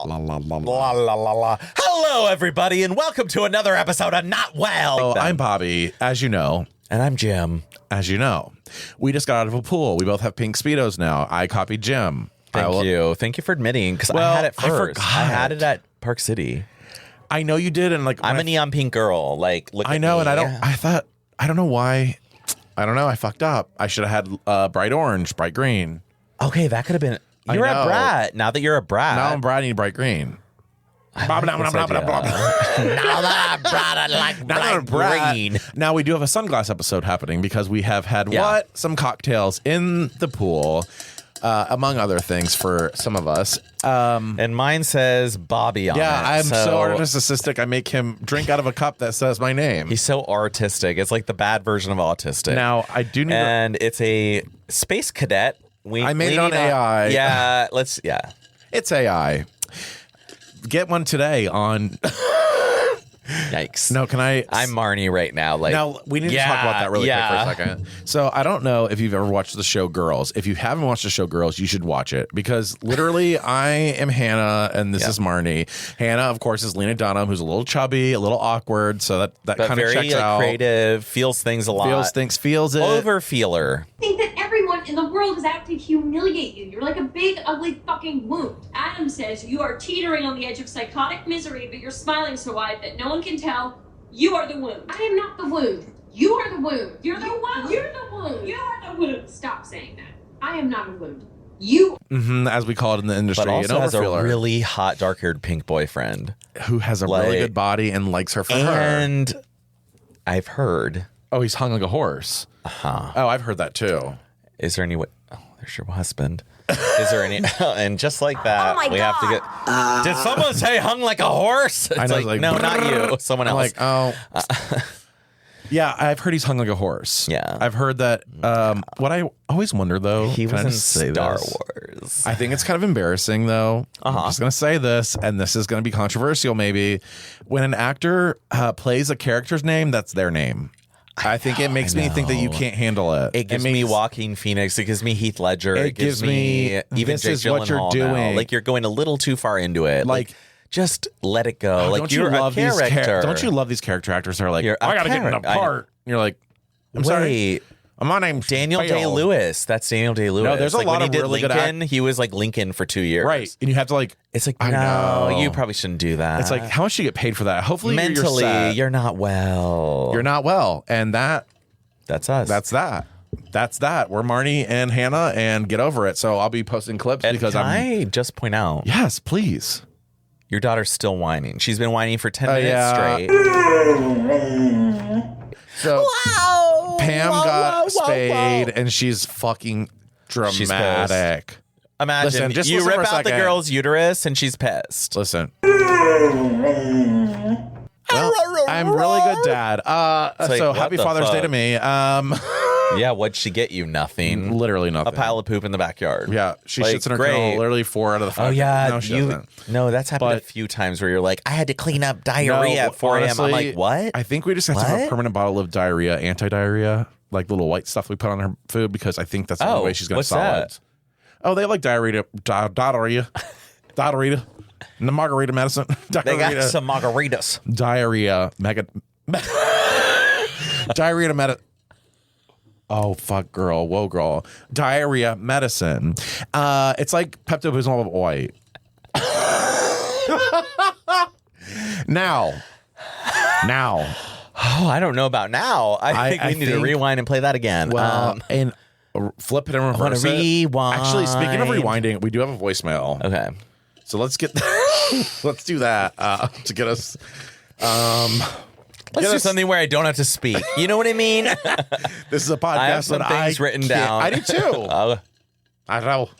La, la, la, la. La, la, la. Hello, everybody, and welcome to another episode of Not Well. Oh, I'm Bobby, as you know. And I'm Jim. As you know. We just got out of a pool. We both have pink Speedos now. I copied Jim. Thank you. Thank you for admitting, because I had it first. I had it at Park City. I know you did, and I'm a neon pink girl. Like, look I at know, me. and I don't know why. I don't know. I fucked up. I should have had bright orange, bright green. Okay, that could have been. You're a brat. Now that you're a brat. Now I'm brat, I need bright green. Now that I'm brat, I like bright green. Now we do have a sunglass episode happening because we have had some cocktails in the pool, among other things for some of us. And mine says Bobby on it. Yeah, I'm so narcissistic. I make him drink out of a cup that says my name. He's so artistic. It's like the bad version of autistic. Now I do need, and it's a space cadet. I made it on AI. Yeah, it's AI. Get one today on. Yikes. No, can I? I'm Marnie right now. Like, now, we need to talk about that really quick for a second. So, I don't know if you've ever watched the show Girls. If you haven't watched the show Girls, you should watch it. Because literally, I am Hannah, and this is Marnie. Hannah, of course, is Lena Dunham, who's a little chubby, a little awkward. So, that kind of checks out. Very creative, feels things a lot. Feels things, feels it. Overfeeler. I think that everyone in the world is out to humiliate you. You're like a big, ugly fucking wound. Adam says you are teetering on the edge of psychotic misery, but you're smiling so wide that no one can tell you are the wound. I am not the wound. You are the wound. You're the wound. You're the wound. You are the wound. Stop saying that. I am not a wound. You. As we call it in the industry. But also has a really hot, dark-haired pink boyfriend. Who has a really good body and likes her for her. And I've heard. Oh, he's hung like a horse. Uh-huh. Oh, I've heard that too. Is there any way? Oh, there's your husband. Is there any? And just like that, we have to get. Did someone say hung like a horse? It's I know, like, no, not you. Someone else. Like, oh. Yeah, I've heard he's hung like a horse. Yeah. I've heard that. What I always wonder, though. He was in Star Wars. I think it's kind of embarrassing, though. I'm just going to say this, and this is going to be controversial, maybe. When an actor plays a character's name, that's their name. I think it makes me think that you can't handle it. It gives me Joaquin Phoenix. It gives me Heath Ledger. It gives me even this Jake is what you're Gyllenhaal doing. now. Like, you're going a little too far into it. Like just let it go. Like, you're a character. Don't you love these character actors who are like, I got to get in a part? And you're like, I'm sorry. My name's Daniel Day-Lewis. That's Daniel Day-Lewis. No, there's a lot of really Lincoln, he was like Lincoln for 2 years. Right. And you have to like. It's like, I know. you probably shouldn't do that. It's like, how much do you get paid for that? Hopefully mentally, you're not well. You're not well. And that's us. That's that. We're Marnie and Hannah, and get over it. So I'll be posting clips because I just point out. Yes, please. Your daughter's still whining. She's been whining for 10 minutes straight. So Pam got spayed, and she's fucking dramatic. Imagine you rip out the girl's uterus, and she's pissed. Listen. Well, I'm really good dad. So happy Father's Day to me. Yeah, what'd she get you? Nothing. Literally nothing. A pile of poop in the backyard. Yeah, she shits in her kennel literally 4 out of the 5. Oh, yeah. No, she doesn't. No, that's happened a few times where you're like, I had to clean up diarrhea at 4 a.m. I'm like, what? I think we just have to have a permanent bottle of diarrhea, anti-diarrhea, like little white stuff we put on her food, because I think that's the only way she's going to solids. Oh, they like diarrhea. Diarrhea. And the margarita medicine. They got some margaritas. Diarrhea. Diarrhea medicine. Oh, fuck, girl. Whoa, girl. Diarrhea medicine. It's like Pepto-Bismol white. Now. Oh, I don't know about now. I think we need to rewind and play that again. Well, and flip it and reverse it. Rewind. Actually, speaking of rewinding, we do have a voicemail. Okay. So let's get let's do that to get us. Let's do something where I don't have to speak. You know what I mean? This is a podcast I have some things written down. I do too. I know.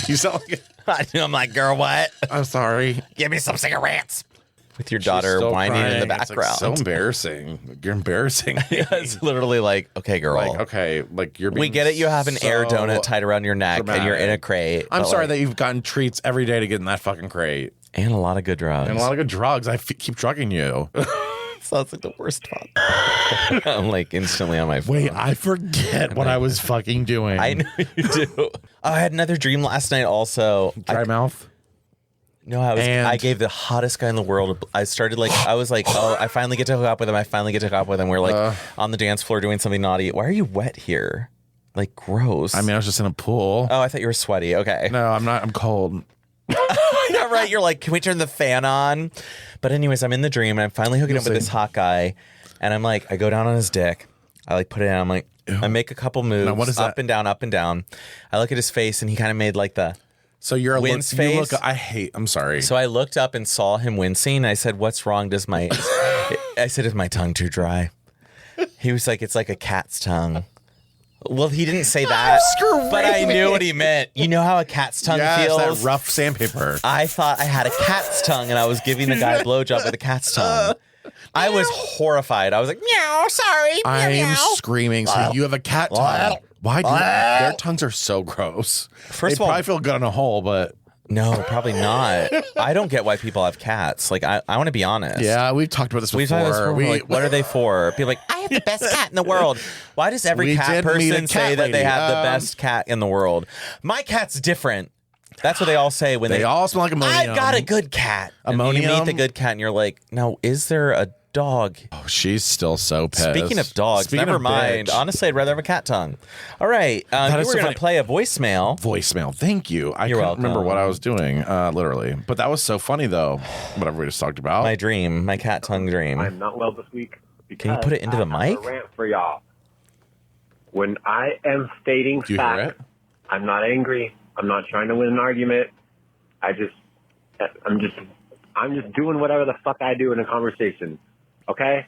You sound like I'm like, girl, what? I'm sorry. Give me some cigarettes. With your daughter whining in the background. It's like so embarrassing. You're embarrassing. Yeah, it's literally like, okay, girl. Like, okay, like you're being we get it. You have an air donut tied around your neck and you're in a crate. I'm sorry that you've gotten treats every day to get in that fucking crate. And a lot of good drugs. I keep drugging you. Sounds like the worst fun. I'm like instantly on my phone. Wait, I forget what I was fucking doing. I know you do. I had another dream last night also. Dry mouth? No, I gave the hottest guy in the world. I started I was like, oh, I finally get to hook up with him. We're like on the dance floor doing something naughty. Why are you wet here? Like, gross. I mean, I was just in a pool. Oh, I thought you were sweaty. Okay. No, I'm not. I'm cold. Yeah, right. You're like, can we turn the fan on? But anyways, I'm in the dream and I'm finally hooking up with this hot guy. And I'm like, I go down on his dick. I like put it in. I'm like, I make a couple moves. Now, what is up and down, up and down. I look at his face and he kind of made like the you're wince face. I'm sorry. So I looked up and saw him wincing. I said, what's wrong? Is my tongue too dry? He was like, it's like a cat's tongue. Well, he didn't say that, but I knew what he meant. You know how a cat's tongue feels? That rough sandpaper. I thought I had a cat's tongue, and I was giving the guy a blowjob with a cat's tongue. I was horrified. I was like, meow, sorry. I'm screaming. So you have a cat tongue. Why do their tongues are so gross? First of all, probably feel good on a hole, but... No, probably not. I don't get why people have cats. Like, I want to be honest. Yeah, we've talked about this before. Like, what are they for? People are like, I have the best cat in the world. Why does every cat person say that they have the best cat in the world? My cat's different. That's what they all say when they all smell like ammonium. I've got a good cat. Ammonium. You meet the good cat and you're like, now, is there a dog? Oh, she's still so pissed. Speaking of dogs, never mind. Bitch. Honestly, I'd rather have a cat tongue. All right. You were going to play a voicemail. Thank you. I can't remember what I was doing, literally. But that was so funny, though, whatever we just talked about. My dream, my cat tongue dream. I'm not well this week. Can you put it into the mic? I have a rant for y'all. When I am stating facts, I'm not angry. I'm not trying to win an argument. I'm just doing whatever the fuck I do in a conversation. Okay?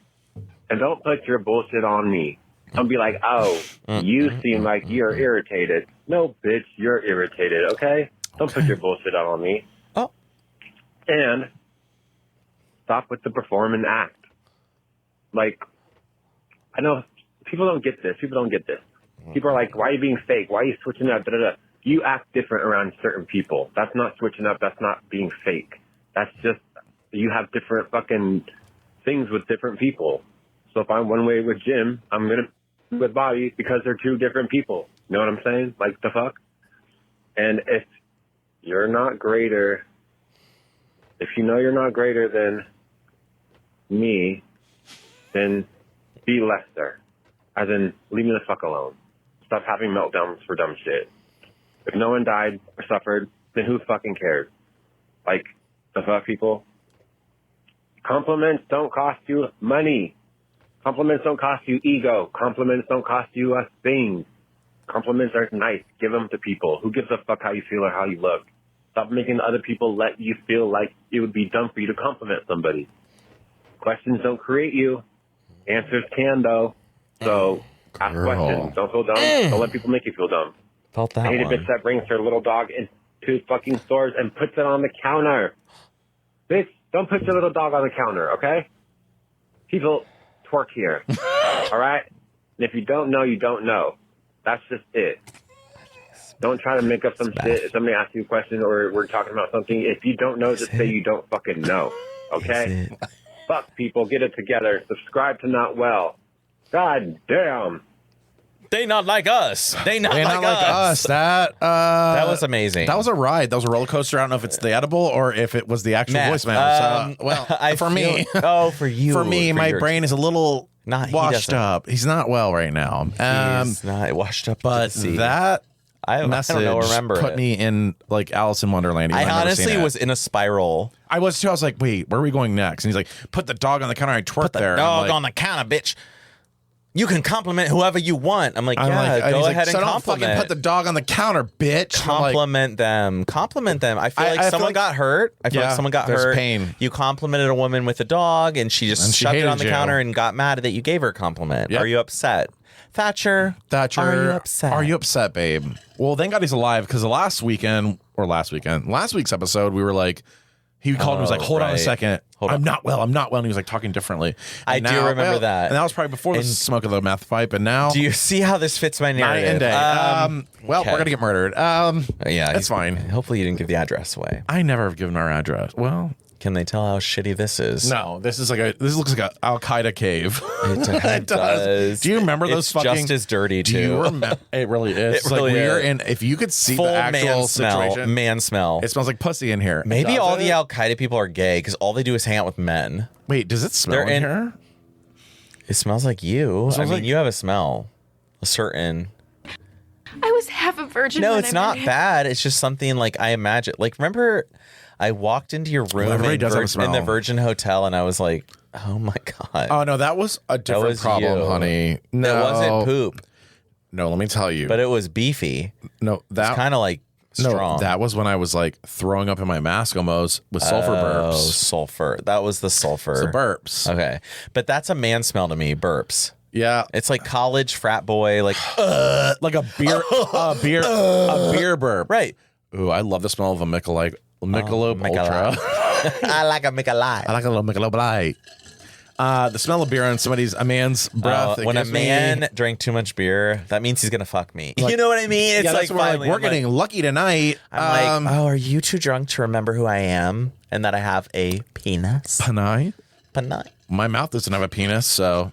And don't put your bullshit on me. Don't be like, oh, you seem like you're irritated. No, bitch, you're irritated, okay? Don't put your bullshit on me. Oh. And stop with the perform and act. Like, I know people don't get this. People are like, why are you being fake? Why are you switching up? Da-da-da. You act different around certain people. That's not switching up. That's not being fake. That's just, you have different fucking things with different people. So if I'm one way with Jim, I'm going to with Bobby because they're two different people. You know what I'm saying? Like, the fuck? And if you're not greater, if you know you're not greater than me, then be lesser. As in, leave me the fuck alone. Stop having meltdowns for dumb shit. If no one died or suffered, then who fucking cares? Like, the fuck, people? Compliments don't cost you money. Compliments don't cost you ego. Compliments don't cost you a thing. Compliments are nice. Give them to people. Who gives a fuck how you feel or how you look? Stop making other people let you feel like it would be dumb for you to compliment somebody. Questions don't create you. Answers can, though. So ask questions. Don't feel dumb. Don't let people make you feel dumb. Felt that I hate a bitch that brings her little dog into fucking stores and puts it on the counter. Bitch, don't put your little dog on the counter, okay? People twerk here, all right? And if you don't know, you don't know. That's just it. Don't try to make up some shit. If somebody asks you a question or we're talking about something, if you don't know, just say you don't fucking know, okay? Fuck, people, get it together. Subscribe to Not Well. God damn. They not like us. They not like us. That was amazing. That was a ride. That was a roller coaster. I don't know if it's the edible or if it was the actual voicemail. For you. For me, my brain is a little washed up. He's not well right now. He's not washed up. But that message put me in like Alice in Wonderland. I honestly was in a spiral. I was too. I was like, wait, where are we going next? And he's like, put the dog on the counter. I twerk there. Dog on the counter, bitch. You can compliment whoever you want. I'm like, go ahead and compliment. Don't fucking put the dog on the counter, bitch. Compliment them. Compliment them. I feel like someone got hurt. I feel like someone got hurt. Pain. You complimented a woman with a dog, and she just shoved it on the counter and got mad that you gave her a compliment. Yep. Are you upset? Thatcher, are you upset? Are you upset, babe? Well, thank God he's alive, because last week's episode, we were like, he called and was like, hold on a second. I'm not well. And he was like talking differently. I do remember that. And that was probably before the smoke of the meth pipe. And now. Do you see how this fits my narrative? We're going to get murdered. Yeah. It's fine. Hopefully you didn't give the address away. I never have given our address. Well, Can they tell how shitty this is? No, this looks like a Al Qaeda cave. It does. Do you remember those fucking? Just as dirty too. Do you remember? It really is. It really we're is. in. If you could see Full the actual situation, man smell. it smells like pussy in here. Maybe all the Al Qaeda people are gay because all they do is hang out with men. Wait, does it smell in here? It smells like you. I mean, like... you have a smell. A certain. I was half a virgin. No, it's not bad. It's just something like I imagine. Like, remember, I walked into your room in the Virgin Hotel, and I was like, "Oh my god!" Oh no, that was a different problem, honey. No, it wasn't poop. No, let me tell you. But it was beefy. No, that kind of like strong. No, that was when I was like throwing up in my mask almost with sulfur burps. Oh, sulfur. That was the sulfur. It's the burps. Okay, but that's a man smell to me. Burps. Yeah, it's like college frat boy, like a beer burp. Right. Ooh, I love the smell of a Michelob Ultra. I like a Michelob. I like a little Michelob Light. The smell of beer on a man's breath. When a man drank too much beer, that means he's gonna fuck me. Like, you know what I mean? It's like, we're getting lucky tonight. I'm like, are you too drunk to remember who I am and that I have a penis? Panai? My mouth doesn't have a penis, so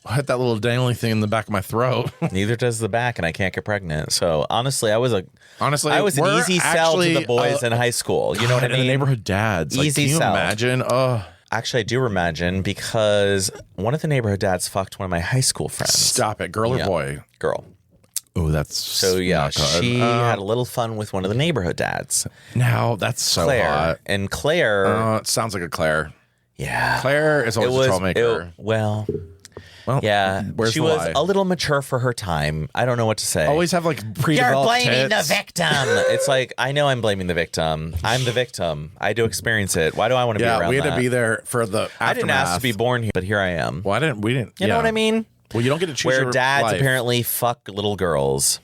I had that little dangly thing in the back of my throat. Neither does the back, and I can't get pregnant. So honestly, I was an easy sell to the boys in high school. You know what I mean? The neighborhood dads. Easy can you sell. Imagine? Oh. Actually, I do imagine because one of the neighborhood dads fucked one of my high school friends. Stop it. Girl or boy? Girl. Oh, that's so yeah. She had a little fun with one of the neighborhood dads. Now that's so Claire. hot. And Claire. It sounds like a Claire. Yeah. Claire is always a troublemaker. Well, yeah, she was a little mature for her time. I don't know what to say. Always have like pre-developed You're blaming tits. the victim. It's like, I know I'm blaming the victim. I'm the victim. I do experience it. Why do I want to be around that? We had to be there for the aftermath. I didn't ask to be born here, but here I am. Well, we didn't. You know what I mean? Well, you don't get to choose Where your dads life. apparently fuck little girls.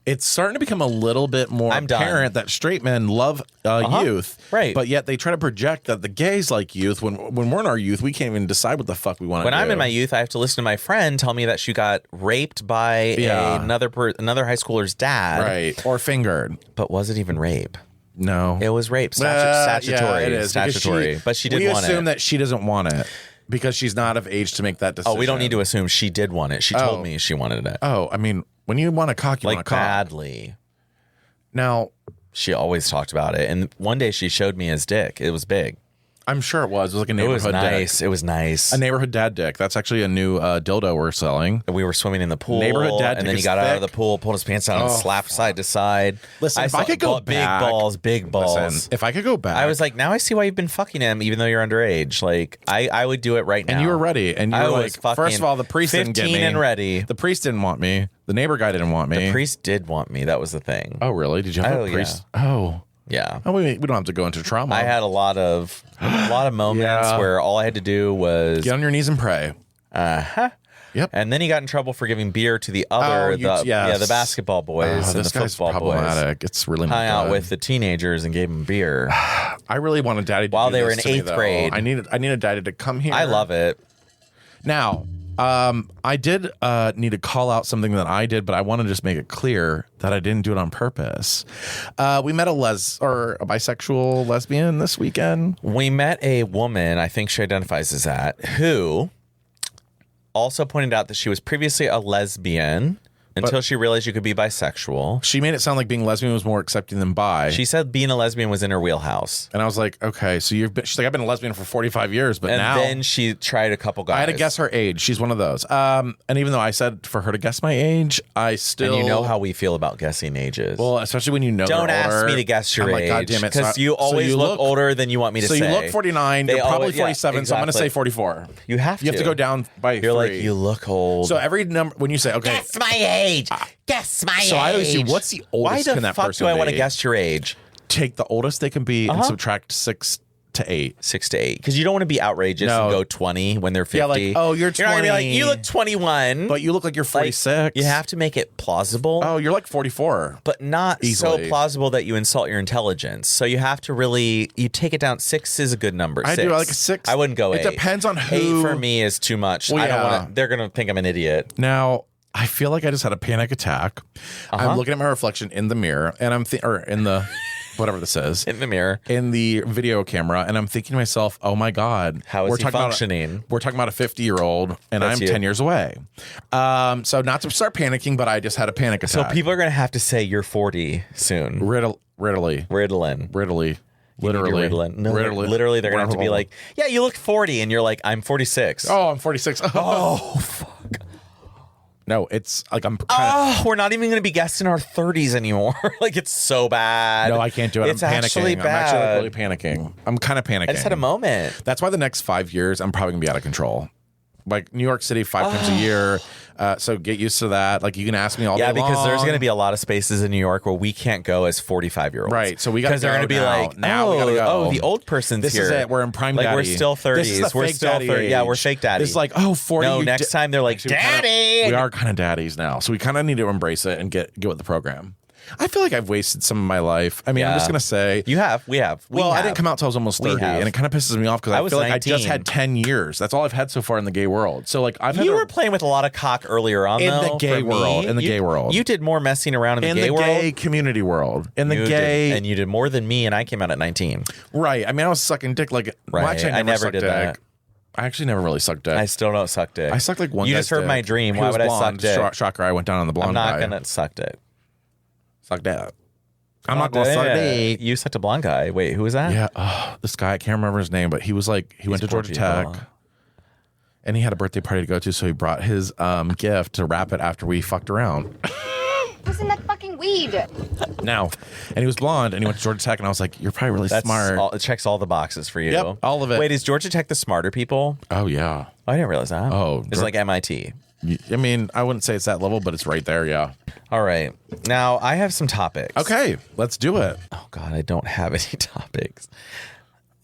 It's starting to become a little bit more apparent that straight men love youth, right? But yet they try to project that the gays like youth. When we're in our youth, we can't even decide what the fuck we want to do. When I'm in my youth, I have to listen to my friend tell me that she got raped by another high schooler's dad, right? Or fingered. But was it even rape? No, it was rape. Statutory. It is. Statutory. But she did want it. We assume that she doesn't want it. Because she's not of age to make that decision. Oh, we don't need to assume she did want it. She told me she wanted it. Oh, I mean, when you want a cock, you want a cock. Badly. Now, she always talked about it. And one day she showed me his dick. It was big. I'm sure it was. It was like a neighborhood dick. It was nice. A neighborhood dad dick. That's actually a new dildo we're selling. We were swimming in the pool. Neighborhood dad dick. And then he got out of the pool, pulled his pants down, and slapped side to side. Listen, if I could go back. Big balls. Listen, if I could go back. I was like, now I see why you've been fucking him, even though you're underage. Like, I would do it right now. And you were ready. And you were like, first of all, the priest didn't get me. 15 and ready. The priest didn't want me. The neighbor guy didn't want me. The priest did want me. That was the thing. Oh, really? Did you have a priest? Yeah. Oh. Yeah. Oh, we don't have to go into trauma. I had a lot of moments where all I had to do was get on your knees and pray. Yep. And then he got in trouble for giving beer to the other, the basketball boys and the football problematic. boys. It's really not hung out with the teenagers and gave them beer. I really wanted Daddy to while do they were this in to 8th me, grade. I needed Daddy to come here. I love it. Now, I did need to call out something that I did, but I want to just make it clear that I didn't do it on purpose. We met a bisexual lesbian this weekend. We met a woman, I think she identifies as that, who also pointed out that she was previously a lesbian until she realized you could be bisexual. She made it sound like being lesbian was more accepting than bi. She said being a lesbian was in her wheelhouse. And I was like, okay, so she's like, I've been a lesbian for 45 years, but now. And then she tried a couple guys. I had to guess her age. She's one of those. And even though I said for her to guess my age, I still. And you know how we feel about guessing ages. Well, especially when you know Don't they're ask older. me to guess your age. God damn it. Because you always look older than you want me to say. So you look 49. You're probably 47, so I'm going to say 44. You have to. You have to go down by 3. You're like, you look old. So every number, when you say, okay. Guess my age. Guess my age. So I always do, what's the oldest can that person be? Why the fuck do I want to guess your age? Take the oldest they can be and subtract 6 to 8. 6 to 8. Because you don't want to be outrageous and go 20 when they're 50. Yeah, like, oh, you're 20. You're not going to be like, you look 21. But you look like you're 46. Like, you have to make it plausible. Oh, you're like 44. But not easily. So plausible that you insult your intelligence. So you have to really, you take it down. 6 is a good number. I do like a 6. I wouldn't go 8. It depends on who. 8 for me is too much. Well, I don't want to, they're going to think I'm an idiot. Now, I feel like I just had a panic attack. I'm looking at my reflection in the mirror, and I'm in the whatever this is, in the mirror, in the video camera, and I'm thinking to myself, oh my God, how is he functioning? We're talking about a 50-year-old, and That's I'm you. 10 years away. So not to start panicking, but I just had a panic attack. So people are going to have to say you're 40 soon. Riddling. Literally. Literally. No, literally, they're going to have to be like, yeah, you look 40. And you're like, I'm 46. Oh, I'm 46. Oh, fuck. No, it's like I'm kind of... we're not even going to be guests in our 30s anymore. Like, it's so bad. No, I can't do it. It's I'm panicking. actually bad. I'm actually like, really panicking. I'm kind of panicking. I just had a moment. That's why the next 5 years, I'm probably going to be out of control. Like New York City 5 times a year. So get used to that. Like you can ask me all day long. Yeah, because there's going to be a lot of spaces in New York where we can't go as 45-year-olds. Right. So we got to go. Because they're going to be now. like, now we got to go. Oh, the old person's this here. This is it. We're in prime like, daddy. We're still 30s. This is the we're fake still daddy 30. age. Yeah, we're fake daddy. It's like, 40. No, next time they're like, daddy. We are kind of daddies now. So we kind of need to embrace it and get with the program. I feel like I've wasted some of my life. I mean, I'm just going to say. You have. We have. I didn't come out till I was almost 30. And it kind of pisses me off because I feel like 19. I just had 10 years. That's all I've had so far in the gay world. So like You were playing with a lot of cock earlier on, in though, the gay world. In the gay world. You did more messing around in the gay world. In the gay community world. In the gay. And you did more than me, and I came out at 19. Right. I mean, I was sucking dick like. Right. Well, actually, I never did dick. that. I actually never really sucked dick. I still don't suck dick. I sucked like one. You guy's just heard dick. my dream. He Why was would blonde. I suck dick? Shocker, I went down on the blonde guy. I'm not going to suck dick. Suck dick. I'm not going to suck dick. You sucked a blonde guy. Wait, who was that? Yeah. This guy, I can't remember his name, but he was like, he went to Georgia Tech. And he had a birthday party to go to, so he brought his gift to wrap it after we fucked around. What's in that fucking weed? Now, and he was blonde, and he went to Georgia Tech, and I was like, you're probably really smart. It checks all the boxes for you. Yep, all of it. Wait, is Georgia Tech the smarter people? Oh, yeah. I didn't realize that. Oh. It's like MIT. I mean, I wouldn't say it's that level, but it's right there, yeah. All right. Now, I have some topics. Okay, let's do it. Oh, God, I don't have any topics.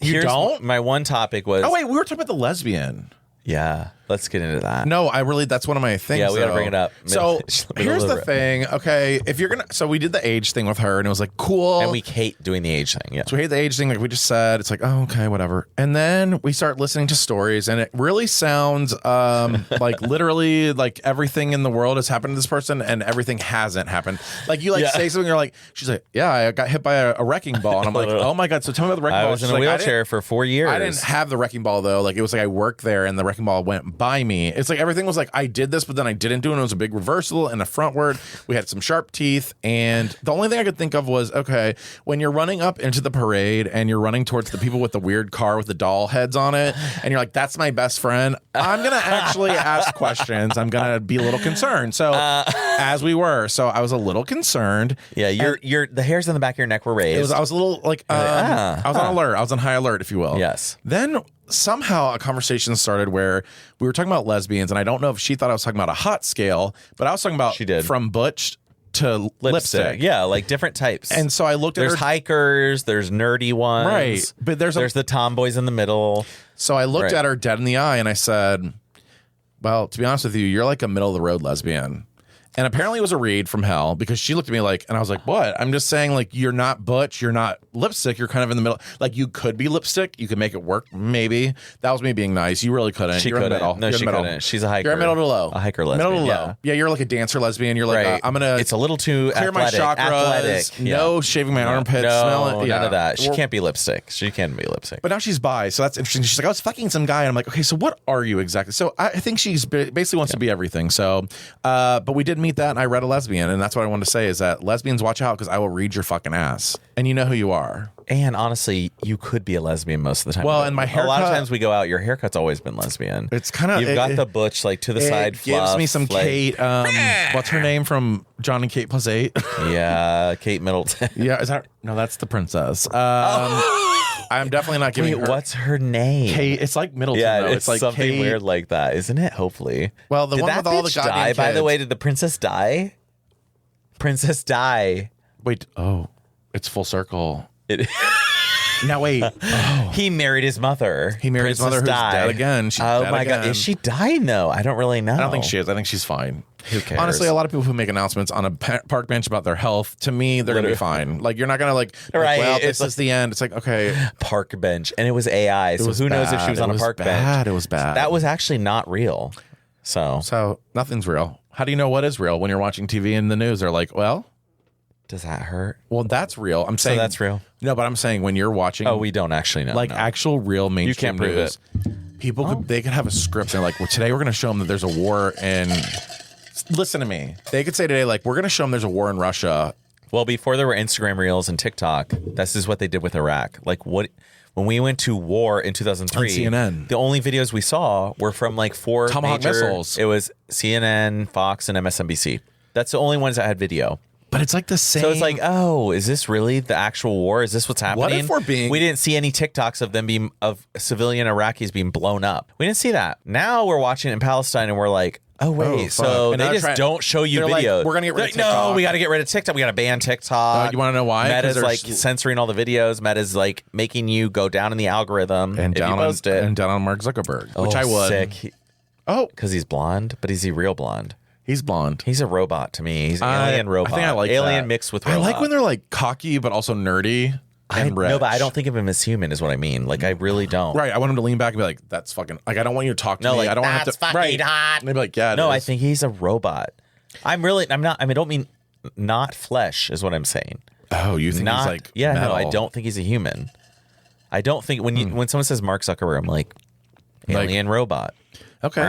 You don't? My one topic was... Oh, wait, we were talking about the lesbian. Yeah, let's get into that. No, that's one of my things. Yeah, we got to bring it up. So here's the thing. Okay, if you're going to, so we did the age thing with her and it was like, cool. And we hate doing the age thing. Yeah. So we hate the age thing. Like we just said, it's like, oh, okay, whatever. And then we start listening to stories and it really sounds like literally like everything in the world has happened to this person and everything hasn't happened. Like you say something, you're like, she's like, yeah, I got hit by a wrecking ball. And I'm like, oh my God. So tell me about the wrecking ball. I was in a wheelchair for 4 years. I didn't have the wrecking ball though. Like it was like I worked there and the wrecking ball went by me. It's like everything was like I did this, but then I didn't do it. And it was a big reversal and a frontward. We had some sharp teeth, and the only thing I could think of was okay, when you're running up into the parade and you're running towards the people with the weird car with the doll heads on it, and you're like, "That's my best friend." I'm gonna actually ask questions. I'm gonna be a little concerned. So as we were, so I was a little concerned. Yeah, your the hairs on the back of your neck were raised. I was a little like I was on alert. I was on high alert, if you will. Yes. Then somehow a conversation started where we were talking about lesbians, and I don't know if she thought I was talking about a hot scale, but I was talking about from butch to lipstick. Yeah, like different types. And so I looked at her. There's hikers, there's nerdy ones. Right. But there's the tomboys in the middle. So I looked at her dead in the eye and I said, well, to be honest with you, you're like a middle of the road lesbian. And apparently it was a read from hell because she looked at me like, and I was like, what? I'm just saying, like, you're not butch, you're not lipstick, you're kind of in the middle. Like, you could be lipstick, you could make it work, maybe. That was me being nice. You really couldn't. She couldn't. No, she couldn't. She's a hiker. You're a middle to low. A hiker lesbian. Middle to low. Yeah, you're like a dancer lesbian. You're like, I'm going to. It's a little too clear athletic. my chakras. Athletic. No shaving my armpits. No, smell it. none of that. She can't be lipstick. She can't be lipstick. But now she's bi, so that's interesting. She's like, I was fucking some guy. And I'm like, okay, so what are you exactly? So I think she's basically wants to be everything. So, but we did meet that, and I read a lesbian, and that's what I wanted to say is that lesbians, watch out because I will read your fucking ass, and you know who you are. And honestly, you could be a lesbian most of the time. Well, and my haircut, a lot of times we go out, your haircut's always been lesbian. It's kind of you've got the butch like to the side. Fluff, gives me some like, Kate. What's her name from John and Kate Plus 8? Yeah, Kate Middleton. Yeah, is that no? That's the princess. I'm definitely not giving. Wait, her. What's her name? Kate. It's like Middleton. Yeah, though. it's like something Kate. weird like that, isn't it? Hopefully. Well, the did one that with all the bitch goddamn die? kids. By the way, did the princess die? Princess die. Wait. Oh, it's full circle. It. Now wait. Oh. He married his mother. He married his mother, who's dead again. She's oh dead my again. God, is she dying though? I don't really know. I don't think she is. I think she's fine. Who cares? Honestly, a lot of people who make announcements on a park bench about their health, to me, they're going to be fine. Like, you're not going to right. Well, this is the end. It's like, okay. Park bench. And it was AI. So who knows if she was on a park bench. It was bad. That was actually not real. So nothing's real. How do you know what is real when you're watching TV and the news? They're like, well, Does that hurt? Well, that's real. I'm saying so that's real. No, but I'm saying when you're watching. Oh, we don't actually know. Like actual real mainstream news. People they could have a script. They're like, well, today we're going to show them that there's a war in. Listen to me. They could say today, like, we're going to show them there's a war in Russia. Well, before there were Instagram Reels and TikTok, this is what they did with Iraq. Like when we went to war in 2003, CNN. The only videos we saw were from like 4 Tomahawk missiles. It was CNN, Fox, and MSNBC. That's the only ones that had video. But it's like the same. So it's like, oh, is this really the actual war? Is this what's happening? What if we're being? We didn't see any TikToks of them of civilian Iraqis being blown up. We didn't see that. Now we're watching it in Palestine and we're like, oh wait, so and they just don't show you videos. Like, we're gonna get rid of TikTok. No, we got to get rid of TikTok. We got to ban TikTok. You want to know why? Meta's like censoring all the videos. Meta's like making you go down in the algorithm and if down you post it. And down on Mark Zuckerberg, which I would. Sick. Because he's blonde, but is he real blonde? He's blonde. He's a robot to me. He's an alien robot. I think I like alien that. mixed with robot. I like when they're like cocky but also nerdy and rich. No, but I don't think of him as human is what I mean. Like I really don't. Right. I want him to lean back and be like, that's fucking like I don't want you to talk to me. Like, I don't want to that's fucking hot. And they'd be like, yeah. No, I think he's a robot. I'm not I don't mean not flesh is what I'm saying. Oh, you think he's like metal. No, I don't think he's a human. I don't think when someone says Mark Zuckerberg, I'm like alien robot. Okay.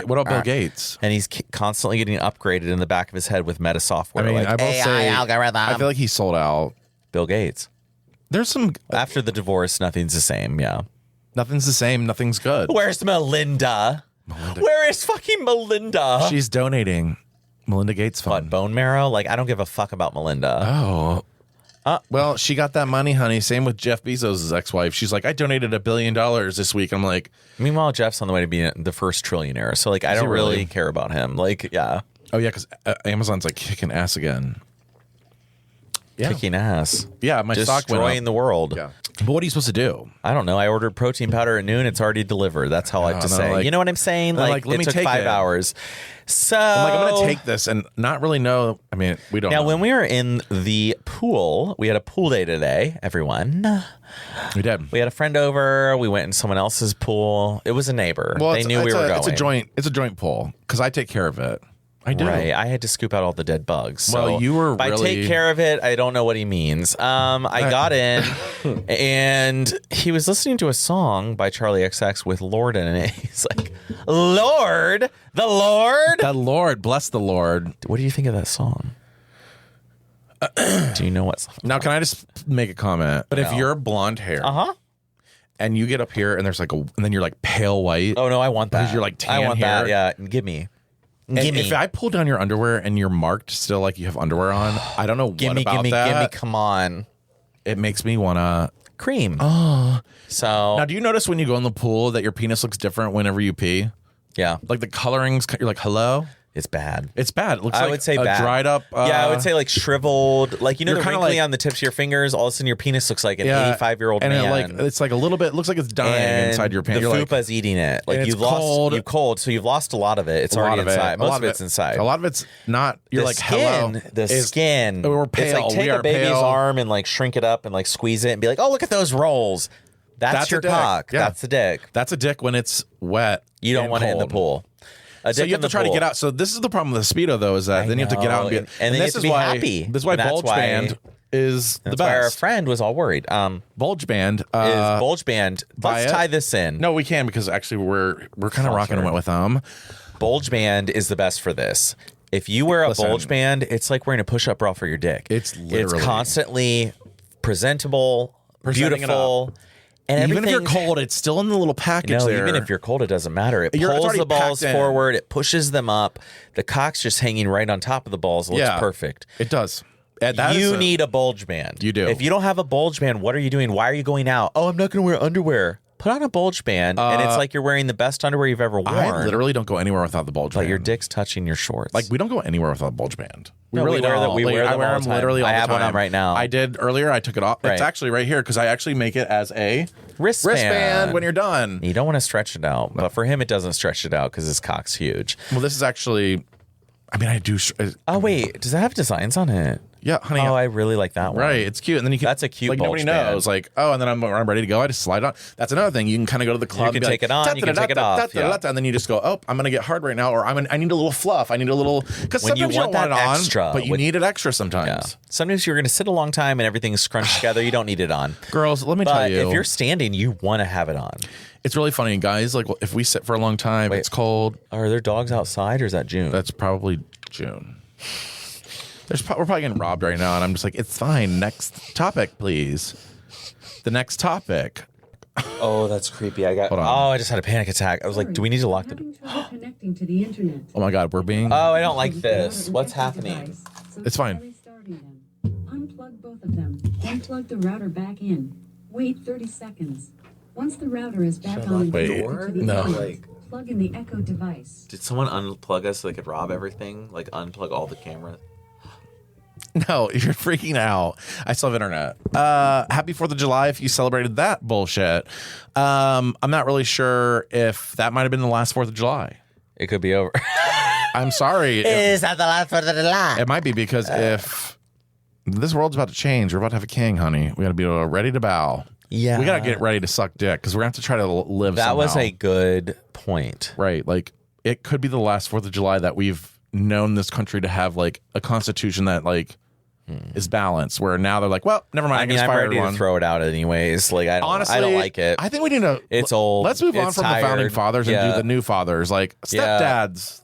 What about Bill Gates? And he's constantly getting upgraded in the back of his head with meta software. I mean, like I will AI say, algorithm. I feel like he sold out. Bill Gates. There's some after the divorce, nothing's the same. Yeah, nothing's the same. Nothing's good. Where's Melinda? Where is fucking Melinda? She's donating Melinda Gates fund. What, bone marrow? Like I don't give a fuck about Melinda. Oh. Well, she got that money, honey. Same with Jeff Bezos' ex-wife. She's like, I donated $1 billion this week. I'm like, meanwhile, Jeff's on the way to being the first trillionaire. So like, I don't really care about him. Like, yeah. Oh yeah, because Amazon's like kicking ass again. Yeah. Kicking ass. Yeah, my stock went up. Destroying the world. Yeah. But what are you supposed to do? I don't know. I ordered protein powder at noon. It's already delivered. That's how I like to say. Like, you know what I'm saying? Like let it me took take 5 it. hours. So I'm going to take this and not really know. I mean, we don't know. Now, when we were in the pool, we had a pool day today, everyone. We did. We had a friend over. We went in someone else's pool. It was a neighbor. Well, they knew we were going. It's a joint pool because I take care of it. I do. Right. I had to scoop out all the dead bugs. Well, so you were by take care of it, I don't know what he means. I got in and he was listening to a song by Charlie XX with Lord in it. He's like, Lord, the Lord? The Lord, bless the Lord. What do you think of that song? Do you know what song? Now, can I just make a comment? But if you're blonde hair, and you get up here and there's like and then you're like pale white. Oh no, I want that. Because you're like tan I want hair. that. Yeah, give me. And if I pull down your underwear and you're marked still like you have underwear on, I don't know what about that. Give me, come on. It makes me want to cream. Oh. So now, do you notice when you go in the pool that your penis looks different whenever you pee? Yeah. Like the colorings, you're like, hello? It's bad. It's bad. It looks I like would say a bad. dried up. Yeah, I would say like shriveled. Like, you know, the wrinkly like, on the tips of your fingers, all of a sudden your penis looks like an 85-year-old man. And it's like a little bit, looks like it's dying inside your pants. The fupa's eating it. Like you've lost, so you've lost a lot of it. It's already inside. Most of it's inside. A lot of it's not, you're like, hello. The skin. We're pale. It's like take a baby's arm and like shrink it up and like squeeze it and be like, oh, look at those rolls. That's your cock. Yeah. That's a dick. That's a dick when it's wet. You don't want it in the pool. So you have to try to get out. So this is the problem with the Speedo, though, is that then you have to get out and be, and then this you have to be happy. This is why Bulge Band is the best. That's why our friend was all worried. Bulge Band is Bulge Band. Let's tie this in. No, we can because actually we're kind of rocking it with them. Bulge Band is the best for this. If you wear a Bulge Band, it's like wearing a push-up bra for your dick. It's literally constantly presentable, beautiful. And even if you're cold, it's still in the little package there. Even if you're cold, it doesn't matter. It pulls the balls forward. It pushes them up. The cock's just hanging right on top of the balls. It looks perfect. It does. You need a Bulge Band. You do. If you don't have a Bulge Band, what are you doing? Why are you going out? Oh, I'm not going to wear underwear. Put on a Bulge Band, and it's like you're wearing the best underwear you've ever worn. I literally don't go anywhere without the Bulge Band. Like your dick's touching your shorts. Like we don't go anywhere without a Bulge Band. We really don't. We wear them all the time. Literally all the time. I have one on right now. I did earlier. I took it off. Right. It's actually right here because I actually make it as a wristband when you're done. You don't want to stretch it out, but for him, it doesn't stretch it out because his cock's huge. Well, this is actually. I mean, I do. Oh wait, does that have designs on it? Yeah, honey. Oh, I really like that one. Right, it's cute, and then you can. That's a cute. Like nobody knows. Like, oh, and then I'm ready to go. I just slide on. That's another thing. You can kind of go to the club. You can take it on. You can take it off. And then you just go, oh, I'm gonna get hard right now, or I need a little fluff. I need a little because sometimes you don't want it on, but you need it extra sometimes. Yeah. Sometimes you're gonna sit a long time and everything's scrunched together. You don't need it on. Girls, let me tell you, if you're standing, you want to have it on. It's really funny, guys. Like, if we sit for a long time, it's cold. Are there dogs outside, or is that June? That's probably June. We're probably getting robbed right now, and I'm just like, it's fine. Next topic, please. The next topic. Oh, that's creepy. I just had a panic attack. I was like, do we need to lock the door? Connecting to the internet. Oh my God, we're being. Oh, I don't like this. What's happening? It's fine. Unplug both of them. Then plug the router back in. Wait 30 seconds. Once the router is back on the door, plug in the Echo device. Did someone unplug us so they could rob everything? Like unplug all the cameras? No, you're freaking out. I still have internet. Happy 4th of July if you celebrated that bullshit. I'm not really sure if that might have been the last 4th of July. It could be over. I'm sorry. Is that the last 4th of July? It might be because if this world's about to change, we're about to have a king, honey. We got to be ready to bow. Yeah. We got to get ready to suck dick because we're going to have to try to live That somehow. was a good point. Right. Like, it could be the last 4th of July that we've known this country to have, like, a constitution that, like, is balanced, where now they're like, well, never mind. I'm ready to throw it out anyways. Like, honestly, I don't like it. I think we need to. It's old. Let's move on from the founding fathers and do the new fathers, like stepdads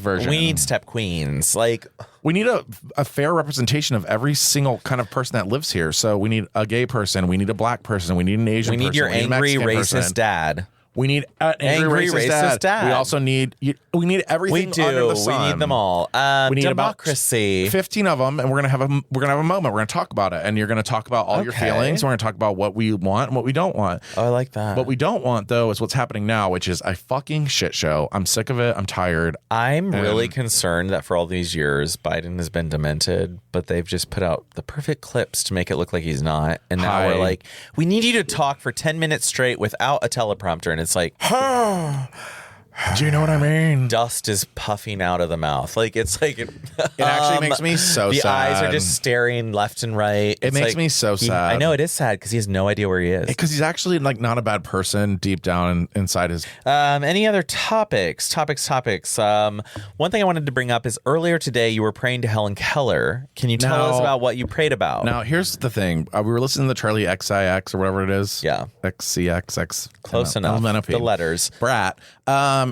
version. We need step queens. Like, we need a fair representation of every single kind of person that lives here. So we need a gay person. We need a black person. We need an Asian person. We need your angry racist dad. We need an angry racist dad. We also need everything under the sun. We need them all. We need democracy. About 15 of them, and we're gonna have a moment. We're gonna talk about it, and you're gonna talk about all your feelings. We're gonna talk about what we want and what we don't want. Oh, I like that. What we don't want, though, is what's happening now, which is a fucking shit show. I'm sick of it. I'm tired. I'm really concerned that for all these years, Biden has been demented, but they've just put out the perfect clips to make it look like he's not. And now we're like, we need you to talk for 10 minutes straight without a teleprompter. And it's like, do you know what I mean? Dust is puffing out of the mouth. Like, it's like it actually makes me so sad. The eyes are just staring left and right. It makes me so sad. I know it is sad because he has no idea where he is. Because he's actually like not a bad person deep down inside his. Any other topics? One thing I wanted to bring up is earlier today you were praying to Helen Keller. Can you tell us about what you prayed about? Now, here's the thing. We were listening to the Charlie XIX or whatever it is. Yeah. XCXX. Close enough. The letters. Brat.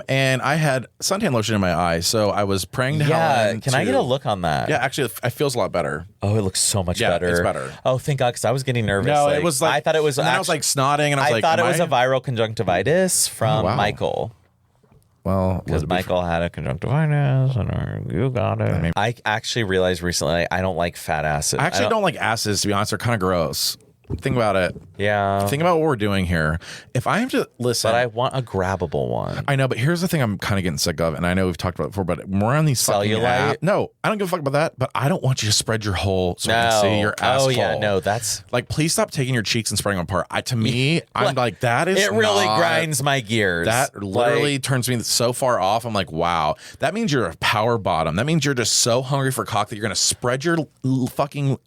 And I had suntan lotion in my eye, so I was praying to Helen. Can I get a look on that? Yeah, actually, it feels a lot better. Oh, it looks so much better. It's better. Oh, thank God, because I was getting nervous. No, it was like I thought it was. I was like snotting, and I thought it was a viral conjunctivitis from Michael. Well, because Michael had a conjunctivitis, and you got it. I actually realized recently I don't like fat asses. I actually don't like asses. To be honest, they're kind of gross. Think about it. Yeah. Think about what we're doing here. If I have to listen. But I want a grabbable one. I know, but here's the thing I'm kind of getting sick of, and I know we've talked about it before, but when we're on these cellulite. No, I don't give a fuck about that, but I don't want you to spread your hole so I can see your asshole. Oh, yeah. No, that's. Like, please stop taking your cheeks and spreading them apart. To me, I'm like, that is. It really grinds my gears. That literally turns me so far off. I'm like, wow. That means you're a power bottom. That means you're just so hungry for cock that you're going to spread your fucking.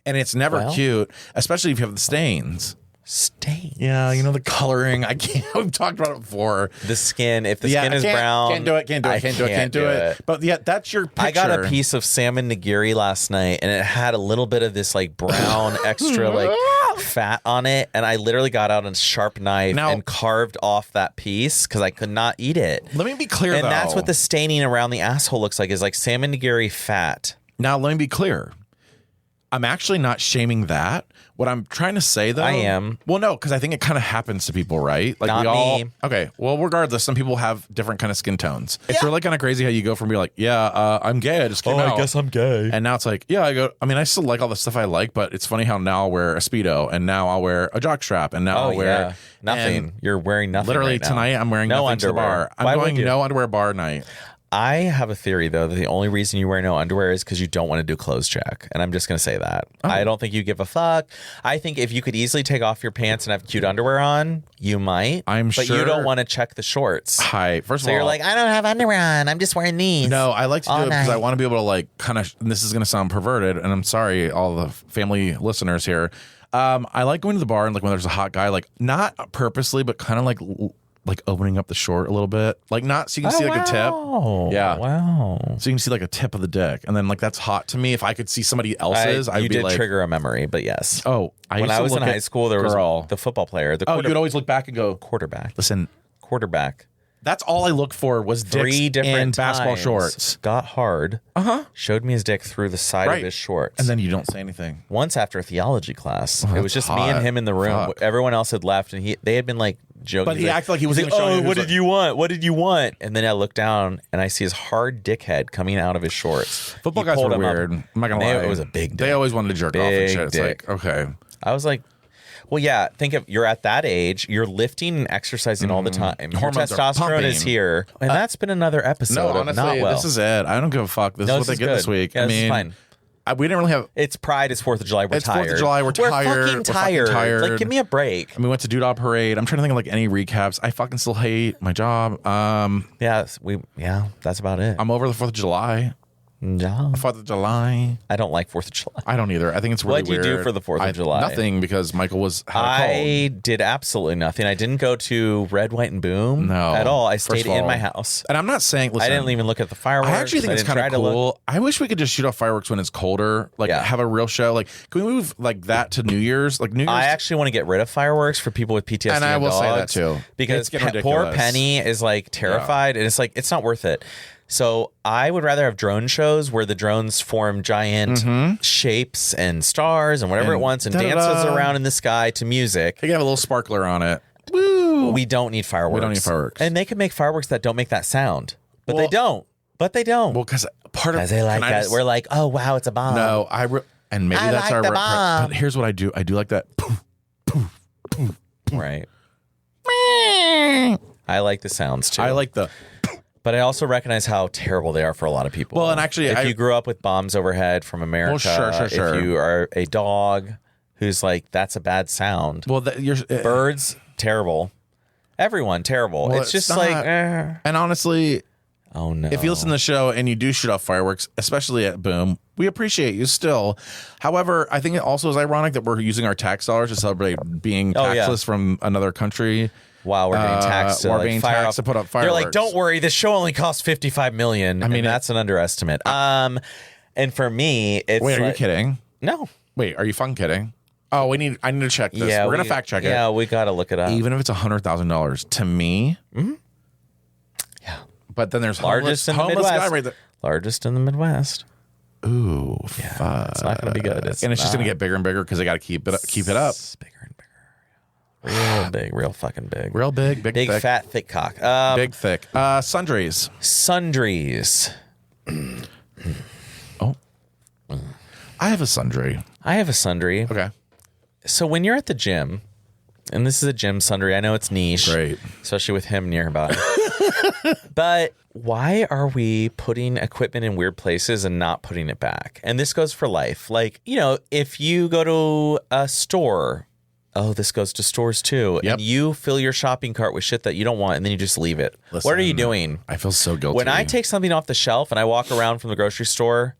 And it's never cute, especially if you have the stains. Stains? Yeah, you know, the coloring. I can't. We've talked about it before. The skin. If the skin is brown. Can't do it. But yeah, that's your picture. I got a piece of salmon nigiri last night, and it had a little bit of this like brown extra like fat on it. And I literally got out a sharp knife and carved off that piece because I could not eat it. Let me be clear, and that's what the staining around the asshole looks like, is like salmon nigiri fat. Now, let me be clear. I'm actually not shaming that. What I'm trying to say, though, I am. Well, no, because I think it kind of happens to people, right? Like not we all. Me. Okay. Well, regardless, some people have different kind of skin tones. It's really kind of crazy how you go from being like, I'm gay. I just came out. I guess I'm gay. And now it's like, I still like all the stuff I like, but it's funny how now I'll wear a Speedo, and now I'll wear a jockstrap, and now I'll wear nothing. You're wearing nothing. Literally right now. tonight, I'm wearing no nothing underwear. to the bar. I'm going no underwear bar night. I have a theory, though, that the only reason you wear no underwear is because you don't want to do clothes check. And I'm just going to say that. Oh. I don't think you give a fuck. I think if you could easily take off your pants and have cute underwear on, you might. But you don't want to check the shorts. Hi. First of all, you're like, I don't have underwear on. I'm just wearing these. No, I like to do it because I want to be able to like kind of, this is going to sound perverted. And I'm sorry, all the family listeners here. I like going to the bar and like when there's a hot guy, like not purposely, but kind of like opening up the short a little bit, like not so you can see like a tip. Yeah, wow. So you can see like a tip of the dick, and then like that's hot to me. If I could see somebody else's, I'd be like, trigger a memory, but yes. Oh, when I was in high school, there was the football player. You'd always look back and go quarterback. Listen, quarterback. That's all I look for was dicks 3 different in basketball shorts. Got hard. Showed me his dick through the side of his shorts. And then you don't say anything. Once after a theology class, it was just hot. me and him in the room. Fuck. Everyone else had left, and they had been like joking. But he acted like he was like, "Oh, what did you want? What did you want?" And then I look down and I see his hard dickhead coming out of his shorts. Football guys are weird. I'm not gonna lie. It was a big dick. They always wanted to jerk off and shit. It's like, okay. I was like, well, yeah, think of you're at that age, you're lifting and exercising all the time. Hormones Your testosterone is here. And that's been another episode. No, honestly, this is it. I don't give a fuck. This is what they get this week. Yeah, I mean, fine. We didn't really have. It's Pride. It's 4th of July. We're tired. 4th of July. We're tired. Fucking tired. Like, give me a break. And we went to Doodah Parade. I'm trying to think of like any recaps. I fucking still hate my job. Yeah, that's about it. I'm over the 4th of July. No. 4th of July. I don't like 4th of July. I don't either. I think it's really weird. What'd you do for the 4th of July? Nothing, because Michael had a cold. I did absolutely nothing. I didn't go to Red, White, and Boom at all. I stayed in my house. And I'm not saying, listen, I didn't even look at the fireworks. I actually think it's kind of cool. I wish we could just shoot off fireworks when it's colder. Like have a real show. Like, can we move like that to New Year's? Like New Year's. I actually want to get rid of fireworks for people with PTSD. And I will say that too. Because poor Penny is like terrified, and it's like, it's not worth it. So I would rather have drone shows where the drones form giant shapes and stars and whatever it wants and dances around in the sky to music. They can have a little sparkler on it. Woo! We don't need fireworks. We don't need fireworks. And they can make fireworks that don't make that sound. But they don't. Well, because part of they like that. We're like, oh, wow, it's a bomb. No, and maybe that's like our bomb. But here's what I do. I do like that. Right. I like the sounds too. I like the. But I also recognize how terrible they are for a lot of people. Well, and actually, if you grew up with bombs overhead from America, sure. If you are a dog who's like, that's a bad sound. Well, birds, terrible. Everyone, terrible. Well, it's just not, like, And honestly, oh no. If you listen to the show and you do shoot off fireworks, especially at Boom, we appreciate you still. However, I think it also is ironic that we're using our tax dollars to celebrate being taxless from another country. Wow, we're being taxed. We're being taxed to put up fireworks. They're like, don't worry, this show only costs $55 million. I mean, that's an underestimate. And for me, it's wait, are you kidding? No. Wait, are you fucking kidding? Oh, I need to check this. Yeah, we're gonna fact check it. Yeah, we gotta look it up. Even if it's $100,000 to me. Mm-hmm. Yeah, but then there's largest in the Midwest. Guy right there. Largest in the Midwest. Ooh, yeah, fuck. It's not gonna be good. It's just gonna get bigger and bigger because they got to keep it up. Bigger and bigger. Real big, real fucking big. Real big, big thick. Fat, thick cock. Big, thick. Sundries. Oh. I have a sundry. Okay. So when you're at the gym, and this is a gym sundry, I know it's niche. Great. Especially with him nearby. But why are we putting equipment in weird places and not putting it back? And this goes for life. Like, if you go to a store, this goes to stores too. Yep. And you fill your shopping cart with shit that you don't want and then you just leave it. Listen, what are you doing? I feel so guilty. When I take something off the shelf and I walk around from the grocery store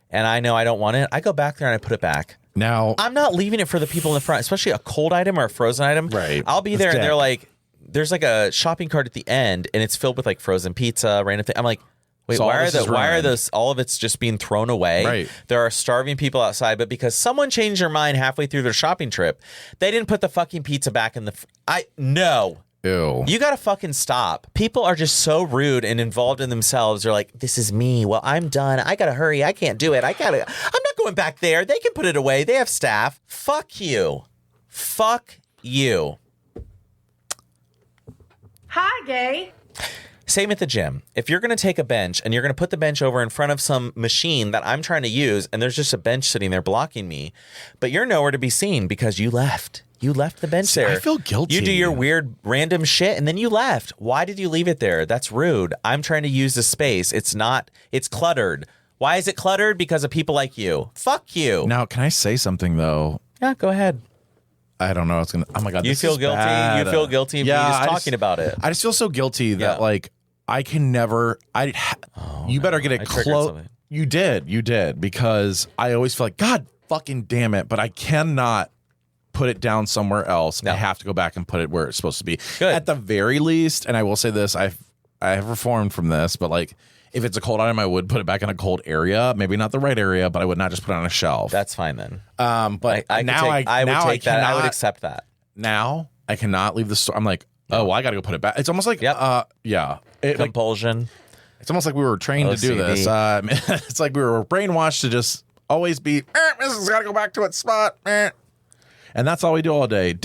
and I know I don't want it, I go back there and I put it back. Now, I'm not leaving it for the people in the front, especially a cold item or a frozen item. Right. I'll be there and they're like, there's like a shopping cart at the end and it's filled with like frozen pizza, random thing. I'm like, wait, so why are those? All of it's just being thrown away. Right. There are starving people outside, but because someone changed their mind halfway through their shopping trip, they didn't put the fucking pizza back in the. No. Ew. You gotta fucking stop. People are just so rude and involved in themselves. They're like, this is me. Well, I'm done. I gotta hurry. I can't do it. I'm not going back there. They can put it away. They have staff. Fuck you. Fuck you. Hi, gay. Same at the gym. If you're going to take a bench and you're going to put the bench over in front of some machine that I'm trying to use and there's just a bench sitting there blocking me, but you're nowhere to be seen because you left. You left the bench there. I feel guilty. You do your weird random shit and then you left. Why did you leave it there? That's rude. I'm trying to use the space. It's cluttered. Why is it cluttered? Because of people like you. Fuck you. Now, can I say something though? Yeah, go ahead. I don't know. It's gonna. Oh my god. You feel guilty. Bad. You feel guilty. Yeah, me just talking about it. I just feel so guilty that like I can never. You better get it close. You did because I always feel like God fucking damn it, but I cannot put it down somewhere else. No. I have to go back and put it where it's supposed to be. Good. At the very least, and I will say this: I have reformed from this, but like. If it's a cold item, I would put it back in a cold area. Maybe not the right area, but I would not just put it on a shelf. That's fine then. But I would accept that. Now I cannot leave the store. I'm like, oh, well, I got to go put it back. It's almost like, compulsion. It's almost like we were trained to do this. It's like we were brainwashed to just always be, this has got to go back to its spot. And that's all we do all day.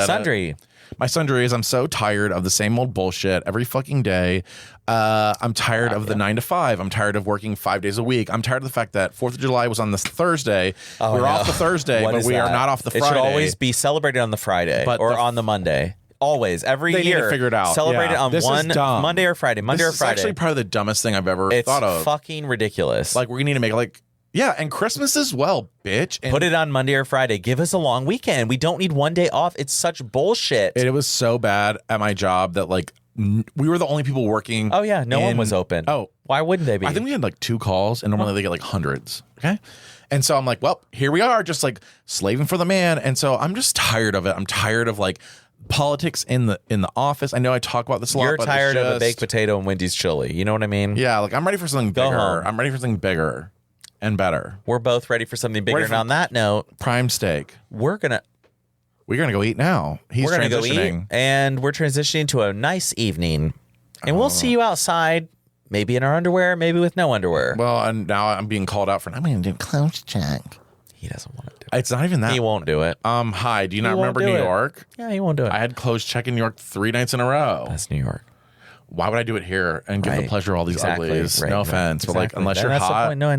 Sundry. My sundry is I'm so tired of the same old bullshit every fucking day. I'm tired of the 9 to 5. I'm tired of working 5 days a week. I'm tired of the fact that 4th of July was on this Thursday. We're off the Thursday, but we are not off the Friday. It should always be celebrated on the Friday or on the Monday. Always, every year. They need to figure it out. Celebrate it on one Monday or Friday. This is actually probably the dumbest thing I've ever thought of. It's fucking ridiculous. Like, we're going to need to make like, yeah, and Christmas as well, bitch. And put it on Monday or Friday. Give us a long weekend. We don't need one day off. It's such bullshit. It was so bad at my job that like we were the only people working. Oh yeah, no one was open. Oh, why wouldn't they be? I think we had like 2 calls, and normally they get like hundreds. Okay, and so I'm like, well, here we are, just like slaving for the man. And so I'm just tired of it. I'm tired of like politics in the office. I know I talk about this a lot. You're tired of a baked potato and Wendy's chili. You know what I mean? Yeah, like I'm ready for something bigger. I'm ready for something bigger. And better. We're both ready for something bigger. And on that note, prime steak. We're gonna go eat now. We're gonna go eat, and we're transitioning to a nice evening. And we'll see you outside, maybe in our underwear, maybe with no underwear. Well, and now I'm being called out for. I'm going to do clothes check. He doesn't want to do it. It's not even that. He won't do it. Hi. Do you not remember New York? Yeah, he won't do it. I had clothes check in New York 3 nights in a row. That's New York. Why would I do it here and give the pleasure of all these uglies? Right, no offense, but like unless you're hot. No, I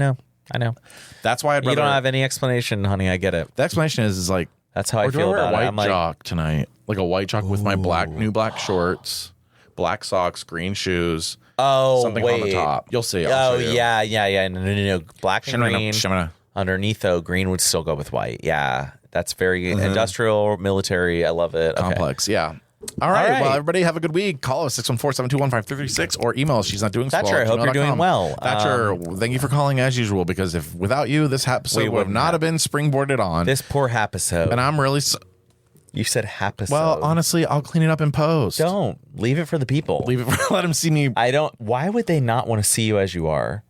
know. That's why you don't have any explanation, honey. I get it. The explanation is like that's how I feel about it. I'm like, white jock tonight, like a white jock with my new black shorts, black socks, green shoes. Oh, something on the top. You'll see. Yeah. No. Black and green. Underneath though, green would still go with white. Yeah, that's very industrial, military. I love it. Complex. Okay. Yeah. All right. Well, everybody have a good week. Call us 614-721-5336 or email us. She's not doing Thatcher, I hope you're doing well. Thatcher, thank you for calling as usual, because if without you, this episode would not have been springboarded on. This poor episode. And I'm really... You said episode. Well, honestly, I'll clean it up in post. Don't. Leave it for the people. Let them see me. Why would they not want to see you as you are?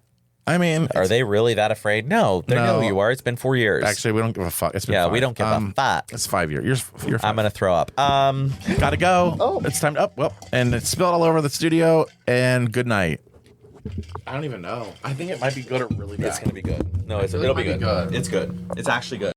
I mean, are they really that afraid? No, they know who you are. It's been 4 years. Actually, we don't give a fuck. It's been 5. We don't give a fuck. It's 5 years. You're 5. I'm gonna throw up. Gotta go. Oh, it's time to up. Well, and it's spilled all over the studio. And good night. I don't even know. I think it might be good or really bad. It's gonna be good. No, it'll be good. It's good. It's actually good.